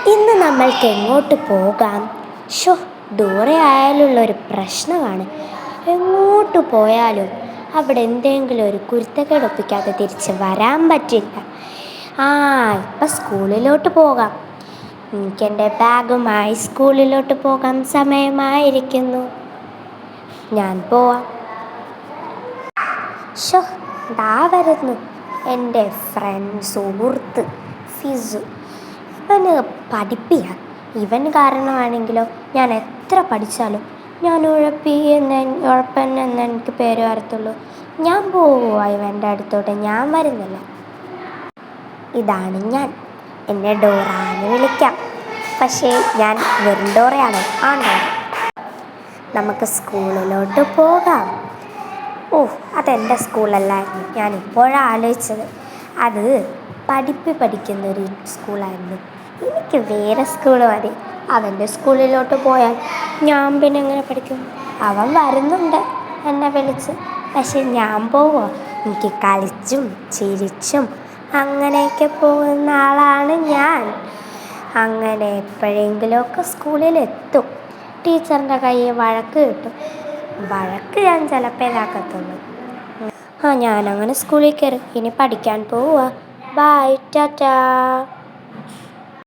ഇന്ന് നമ്മൾക്ക് എങ്ങോട്ട് പോകാം? ഷോ, ദൂരെ ആയാലുള്ളൊരു പ്രശ്നമാണ്. എങ്ങോട്ട് പോയാലും അവിടെ എന്തെങ്കിലും ഒരു കുരുത്തക്കേട് ഒപ്പിക്കാതെ തിരിച്ച് വരാൻ പറ്റില്ല. ഇപ്പം സ്കൂളിലോട്ട് പോകാം. എനിക്കെൻ്റെ ബാഗുമായി സ്കൂളിലോട്ട് പോകാൻ സമയമായിരിക്കുന്നു. ഞാൻ പോവാം. ഷോ, ദാ വരുന്നു എൻ്റെ സുഹൃത്ത് ഫിസു. ഇവന് പഠിപ്പിയാ. ഇവൻ കാരണമാണെങ്കിലോ ഞാൻ എത്ര പഠിച്ചാലും ഞാൻ ഉഴപ്പൻ എന്ന് എനിക്ക് പേര് വരത്തുള്ളൂ. ഞാൻ പോവുക ഇവൻ്റെ അടുത്തോട്ട്, ഞാൻ വരുന്നില്ല. ഇതാണ് ഞാൻ. എന്നെ ഡോറ എന്ന് വിളിക്കാം. പക്ഷേ ഞാൻ വെറും ഡോറയാണ്, ആണോ? നമുക്ക് സ്കൂളിലോട്ട് പോകാം. അതെൻ്റെ സ്കൂളല്ലായിരുന്നു, ഞാനിപ്പോഴാണ് ആലോചിച്ചത്. അത് പഠിക്കുന്നൊരു സ്കൂളായിരുന്നു. എനിക്ക് വേറെ സ്കൂൾ മതി. അവൻ്റെ സ്കൂളിലോട്ട് പോയാൽ ഞാൻ പിന്നെ എങ്ങനെ പഠിക്കും? അവൻ വരുന്നുണ്ട് എന്നെ വിളിച്ച്. പക്ഷെ ഞാൻ പോവോ? എനിക്ക് കളിച്ചും ചിരിച്ചും അങ്ങനെയൊക്കെ പോകുന്ന ആളാണ് ഞാൻ. അങ്ങനെ എപ്പോഴെങ്കിലുമൊക്കെ സ്കൂളിലെത്തും. ടീച്ചറിൻ്റെ കയ്യിൽ വഴക്ക് കിട്ടും. വഴക്ക് ഞാൻ ചിലപ്പോൾ ഇതാക്കത്തുള്ളൂ. ഞാനങ്ങനെ സ്കൂളിൽ കയറി. ഇനി പഠിക്കാൻ പോവുക. ബൈ, ടാറ്റാ.